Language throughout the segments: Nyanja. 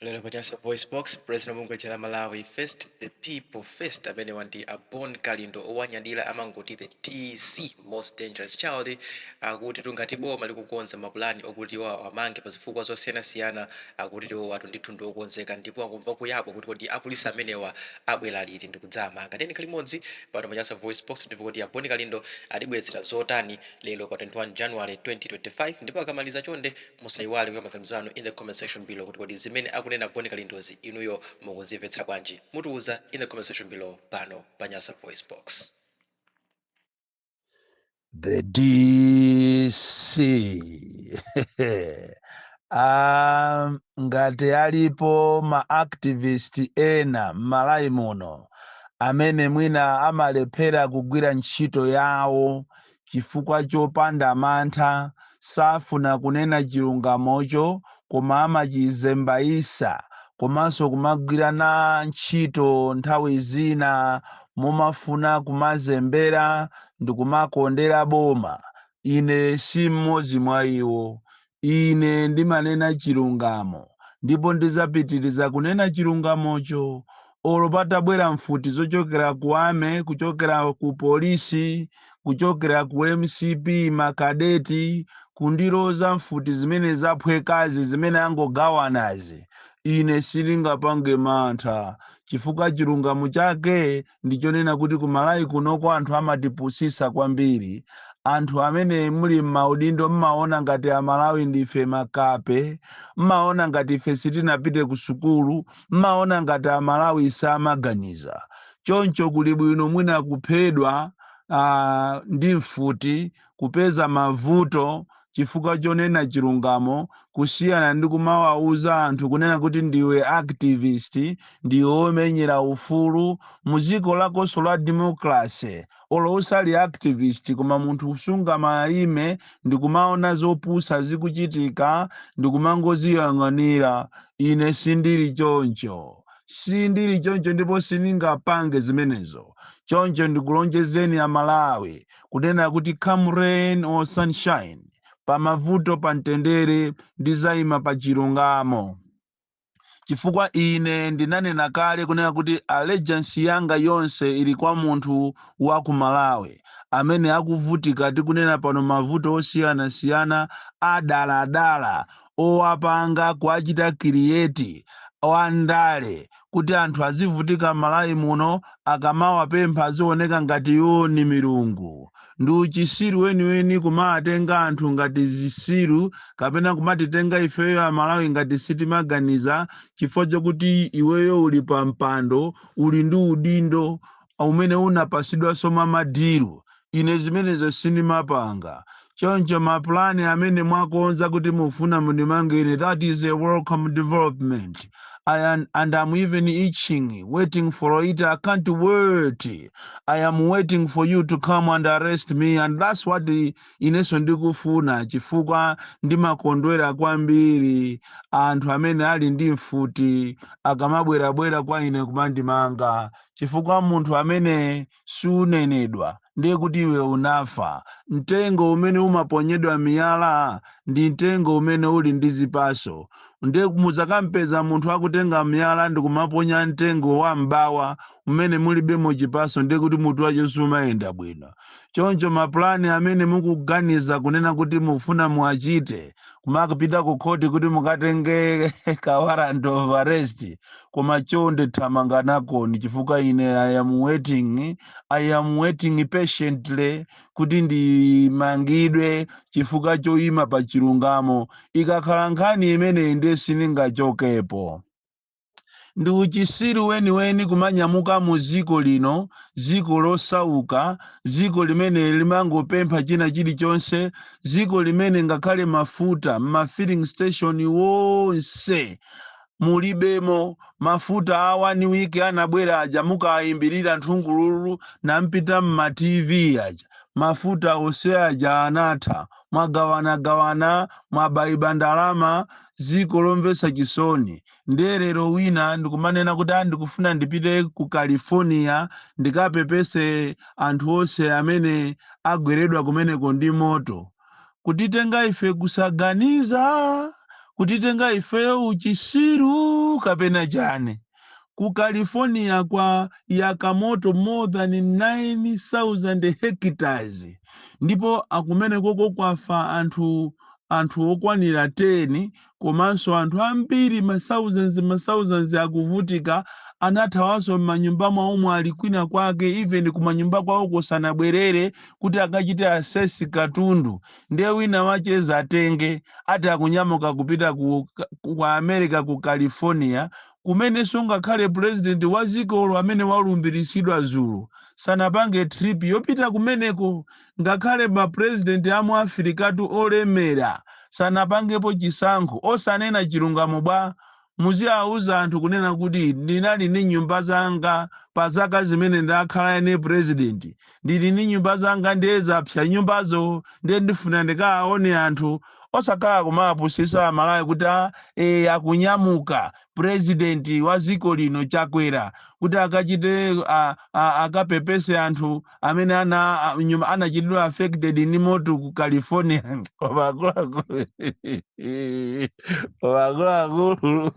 Lero pachasa voice box president omungwechera Malawi first the people first amene wandi Abon Kalindo owanyadira amangoti the TC most dangerous child akuti tungati boma likukonza mapulani okuti wa amange pa zifukwa zosiyanasiyana akuti tiwo watu ndithu ndiokonzeka ndipo akumva kuyabwa kuti kodi apolisi amenewa abwera liti ndikudzama ngateni kalimodzi pano pachasa voice box ndipo kuti Abon Kalindo adibwezera zotani lero pa 21 January 2025 ndipo akamaliza chonde musayiwale kwa maganizo anu in the comment section below kuti kodi zimene akunena Abon Kalindozi inuyo mukuzimvetsa bwanji mutiuza in the comment section below pano panyasa voice box. The DC ngati alipo ma-activist ena m'Malawi muno amene mwina amalephera kugwira ntchito yawo chifukwa chopanda mantha, safuna kunena chilungamocho koma amachizembaisa komanso kumagwirana ntchito nthawi zina mumafuna kumazembera ndi kumakondera boma. Ine si mmodzi mwa iwo. Ine ndimanena chilungamo ndipo ndizapitiriza kunena chilungamocho olo patabwera mfuti zochokera ku ame, kuchokera ku polisi, kuchokera ku MCP, makadeti, kundiloza mfuti zimene zaphwekazi zimene angogawanazi. Ine silingapange mantha chifukwa chilungamo chake ndichonena kuti ku Malawi kunoko anthu amatipusisa kwambiri. Anthu amene muli m'maudindo mmaona ngati Amalawi ndife makape, mmaona ngati ife sitinapite ku sukulu, mmaona ngati Amalawi samaganiza. Choncho kuli bwino mwina kuphedwa ndi mfuti, kupeza mavuto chifukwa chonena chilungamo, kusiyana ndi kumawauza anthu kunena kuti ndiwe activist, ndiwe omenyera ufulu muziko lakonso la democracy. Olo usali activist koma munthu usunga maime ndi kumaona zopusa zikuchitika ndi kumangoziyang'anira. Ine sindili choncho. Sindili choncho ndipo siningapange zimenezo. Choncho ndikulonjezeni Amalawi kunena kuti come rain or sunshine, pamavuto pamtendere ndizayima pa chilungamo. Chifukwa ine ndinanena kale kunena kuti allegiance yanga yonse ili kwa munthu wa ku Malawi amene akuvutika tikunena pano mavuto osiyanasiyana adaladala owapanga kuachita create wandale kuti anthu azivutika Malawi muno akamawapempha azioneka ngati iwo ni milungu. Ndi uchisiru weniweni kumatenga anthu ngati zisiru kapena kumatitenga ifeyo Amalawi ngati sitimaganiza chifukwa chokuti iweyo uli pa mpando uli ndi udindo umene unapasidwa soma madiru. Ine zimenezo sinimapanga. Choncho mapulani amene mwakonza kuti mufuna mundimangire, that is a welcome development. And I'm even itching, waiting for it. I can't wait. I am waiting for you to come and arrest me. And that's what ineso ndikufuna chifukwa ndimakondwera kwambiri anthu amene ali ndi mfuti akamabwerabwera kwa ine kumandimanga chifukwa munthu amene sunenedwa ndiye kuti iwe unafa. Mtengo umene umaponyedwa miyala ndi mtengo umene uli ndi zipaso. Ndiye muzakampeza munthu akutenga miyala ndi kumaponya mtengo wa mbawa umene mulibemo chipaso, ndiye kuti mutu wacho sumayenda bwino. Choncho mapulani amene mukuganiza kunena kuti mufuna muachite kumakapita ku khoti kuti mukatenge ka warrant of arrest, koma chonde thamanga nakoni chifukwa ine I am waiting patiently kuti ndimangidwe chifukwa choyima pa chilungamo. Ikakhala nkhani imene ndiye siningachokepo. Ndi uchisiru weniweni kumanyamuka mu ziko lino, ziko losauka, ziko limene limangopempha china chilichonse, ziko limene ngakhale mafuta ma-filling station wonse mulibemo. Mafuta a 1 week anabwera aja mukayimbirira nthungululu nampita mma TV aja. Mafuta ose aja anatha, mwagawana mwabayiba ndalama, ziko lomvesa chisoni. Ndelero wina ndikumanena kuti ndikufuna ndipite ku California ndikapepese anthu onse amene agweredwa kumeneko ndi moto. Kutitenga ife kusaganiza kutitenga ifeyo uchisiru kapena chane. Ku California kwa yakamoto more than 9,000 hectares ndipo akumene koko kwafa anthu okwanira 10 komanso anthu ambiri ma thousands akuvutika anathawanso m'manyumba mwawo mwali kwina kwake even kumanyumba kwawo kusanabwerere kuti akachite asesi katundu ndiye wina wacheza atenge ati akunyamuka kupita ku America ku California kumene sungakhale president wa dzikolo amene walumbiritsidwa Zulu sanapange trip yopita kumeneko ngakhale ma president amu Afrikatu olemera sanapangepo chisankho osanena chilungamo bwa muziauza anthu kunena kuti ndinali ni nyumba zanga pa zaka zimene ndakhala ene president ndili ni nyumba zanga ndiye zapsa nyumbazo ndiye ndifuna ndikaone anthu osakhala kumapusisa amalawi kuti akunyamuka president wa dziko lino chakwera kuti akachite akapepese anthu amene anachitidwa affected ni moto ku California wakulu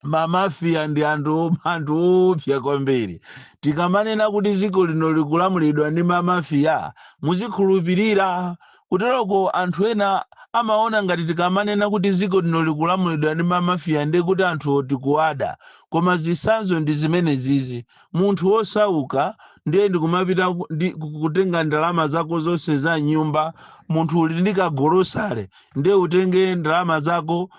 mamafia ndi anthu opsa kwambiri. Tikamanena kuti dziko lino likulamulidwa ndi mamafia muzikhulupirira kuteroko anthu ena amaona ngati tikamanena kuti dziko lino likulamulidwa ndi mamafia ndi kuti anthu tikuwada koma zisanzo ndi zimene zizi munthu wosauka ndiye ndikumapita kutenga ndalama zako zonse za nyumba munthu uli ndi kagolosale ndiye utenge ndalama zako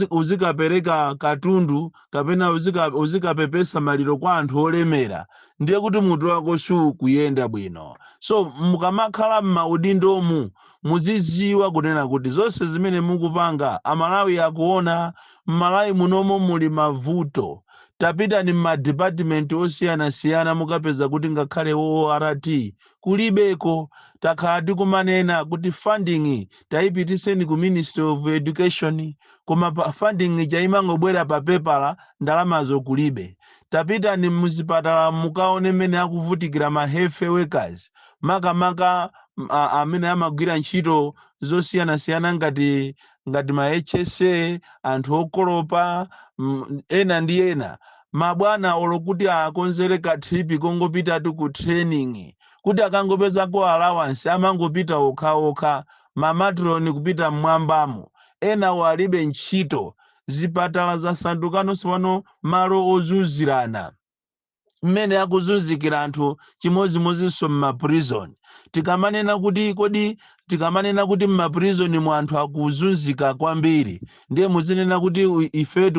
uzikapereka katundu kapena uzikapepesa maliro kwa anthu olemera ndiye kuti mutu wako sukuyenda bwino. So mukamakhala m'maudindomu muziziwa kunena kuti zonse zimene mukupanga amalawi akuona m'malawi munomo muli mavuto. Tapita ni ma-department osiyana mukapeza kuti ngakhale ORT kulibeko. Takhala tikumanena kuti funding tayipitiseni ku Ministry of Education koma funding chayimangobwera pa pepala ndalamazo kulibe. Tapita ni muzipatala mukaone mene akuvutikira ma health workers makamaka amene amagwira ntchito zosiyana ngati ma HSA anthu okolopa ena ndi ena mabwana olokuti akonzere ka trip kongopita tu ku training kuti akangopeza ko allowance amangopita okha mamatroni kupita mmwambamo ena walibe ntchito zipatala zasandukano sipano malo ozunzirana mmene akuzunzikira anthu chimozimozinso m'maprison. Tikamanena kuti m'maprison mu anthu akuzunzika kwambiri ndiye muzinena kuti ife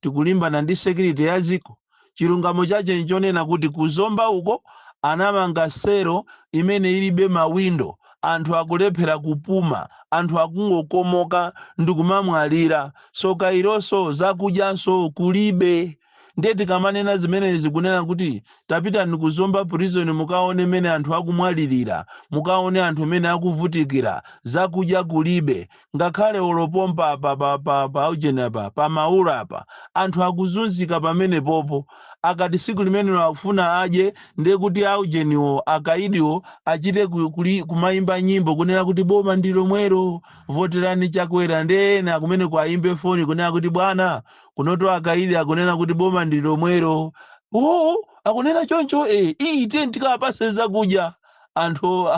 tikulimbana ndi security ya dziko. Chilungamo chache nchonena kuti kuzomba uko anamanga sero imene ilibe mawindo anthu akulephera kupuma anthu akungokomoka ndikumamwalira so kaironso zakudyanso kulibe. Ndiye tikamanena zimenezi kunena kuti tapita nikuzomba prison mukaone mene anthu akumwalirira mukaone anthu mene akuvutikira zakudya kulibe ngakhale olopompa pa maula apa anthu akuzunzika pamene popo akati siku limene akufuna aje ndiye kuti aujeniwo akaidiwo achite kumayimba nyimbo kunena kuti boma ndilo mwero voterani chakwera ndena kumene kwaimbe foni kunena kuti bwana kunoto akaidi akunena kuti boma ndilo mwero akunena choncho ite tikapase zakudya anthu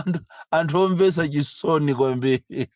omvesa chisoni kwambiri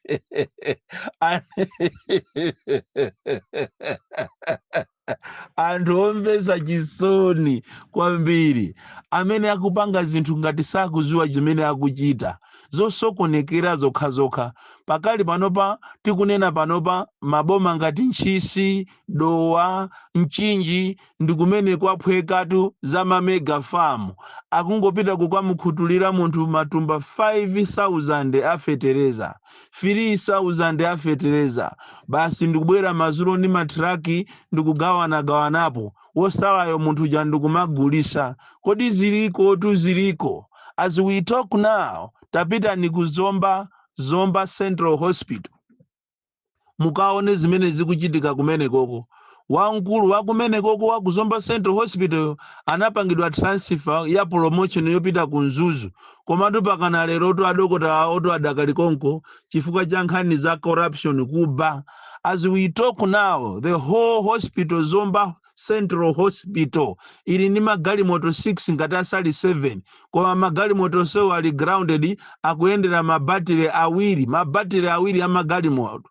anthu omvesa chisoni kwambiri amene akupanga zinthu ngati sakuziwa chimene akuchita zosokonekera zokhazokha. Pakali panopa tikunena panopa maboma ngati Ntchisi, Dowa, Mchinji ndi kumene kwaphwekatu za mamega farm akungopita kukamukhutulira munthu matumba 5,000 afetereza 3,000 afetereza basi ndikubwera mazulo ndi matraki ndikugawanagawanapo wosalayo munthu ja ndikumagulisa. Kodi ziliko as we talk now tapita nikuzomba Central Hospital mukaone zimene zikuchitika kumene koko wamkulu wakumeneko wa kuzomba Central Hospital anapangidwa transfer ya promotion yopita ku Mzuzu, komatu pakana lero to adokota oto adakali konko chifukwa cha nkhani za corruption kuba. As we talk now, the whole hospital Zomba Central Hospital ili ni magalimoto 6 ngati asali 7, koma magalimoto sewo ali grounded akuyendera mabatire awiri amagalimoto.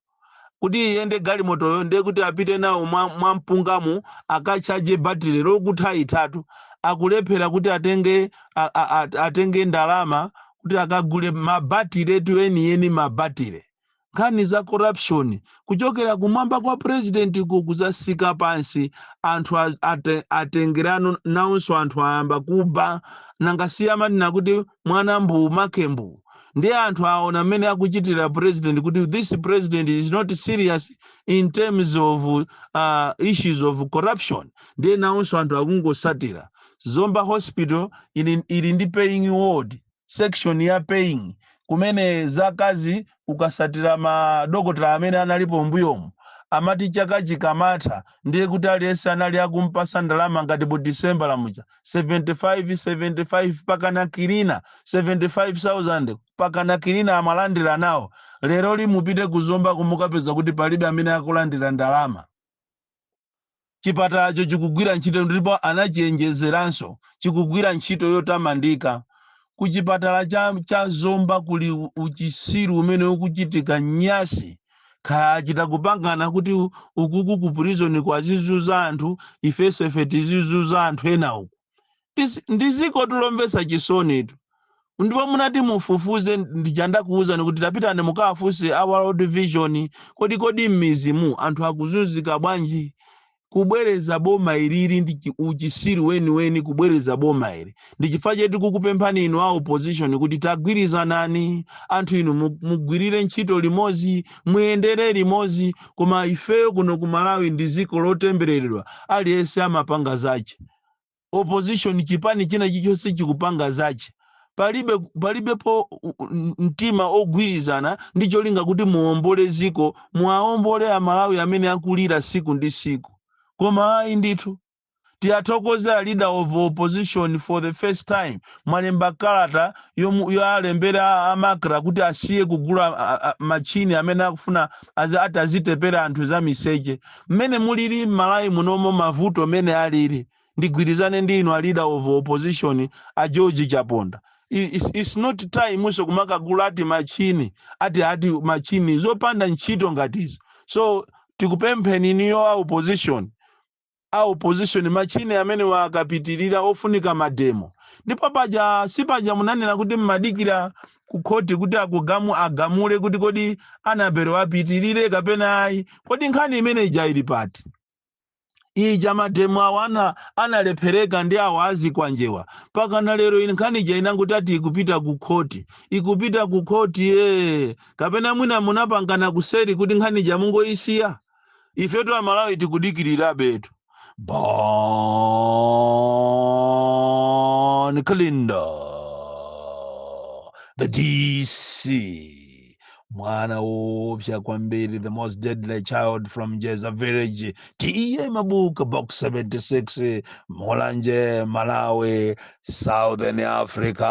Kuti iyende galimotoyo ndiye kuti apite nawo mwampungamu akachaje batire lokutha itatu, akulephera kuti atenge ndalama kuti akagule mabatire etu eni mabatire. Nkhani za corruption kuchokera kumwamba kwa president kuzasika pansi, anthu atengerano nawonso anthu ayamba kuba nangasiyamani nakuti mwana mbu makembu. Ndiye anthu aona mmene akuchitira president kuti this president is not serious in terms of issues of corruption. Ndiye nawonso anthu akungosatira. Zomba Hospital ili ndi paying ward, section ya paying, kumene zakazi ukasatira madokotala amene analipo mbuyomu amati chaka chikamatha ndiye kuti aliyense anali akumpasa ndalama ngati bu December lamucha 75 pakana kilina 75,000 pakana kilina amalandira nawo. Lero limupite kuzomba kumukapeza kuti palibe amene akulandira ndalama. Chipatalacho chikugwira ntchito ndipo anachiyenjezeranso chikugwira ntchito yotamandika. Kuchipatala cha Zomba kuli uchisiru umene ukuchitika nyasi kaya chitakupangana kuti ukuku ku prison kwa zizuza anthu ifeso tizizuza anthu ena uku. Ndiziko tulombesa chisonetu. Ndipo munati mufufuze ndichanda kuuza kuti tapitane mukafuse our World Vision kodi mmizimu anthu akuzunzika bwanji. Kubwereza boma iliri ndi uchisiru weni kubwereza boma ili. Ndichifukwa chetu kukupemphani inu a opposition kuti tagwirizanani, anthu inu mugwirire ntchito limodzi, muyendere limodzi, koma ifeyo kuno ku Malawi ndi dziko lotembereredwa aliyense amapanga zache. Opposition chipani china chichonse chikupanga zache. Palibepo mtima ogwirizana ndi cholinga kuti muombole ziko, muaombole a Malawi amene akulira siku ndi siku. Koma indithu tiyathokoze a leader of opposition for the first time mwalemba kalata yalembera amakra kuti asiye kugula machini amene akufuna atazitepera anthu za miseche. Mmene muliri Malawi munomo mavuto mene aliri ndigwirizane ndi inu a leader of opposition a George Chaponda. It's not time muso kumakagula ati machini zopanda ntchito ngatizo. So tikupempheni niyo a opposition machini amene wakapitirira ofunika mademo. Ndipo sipaja munanena kuti mmadikira kukhoti kuti agamule kuti kodi anabero apitirire kapena ayi. Kodi nkhani imene ija ili pati. Ija mademo awana analephereka ndi awazi kwa njewa. Pakana lero nkhani ija inanguti ati ikupita ku khoti kapena mwina munapangana kuseri kuti nkhani ija mungoisiya. Ifetu a Malawi tikudikirira betu. Bon Kalinda, the DC, mwana opsha kwambiri, the most deadly child from Jeza Village, T.A. Mabuka, box 76, Molanje, Malawi, Southern Africa.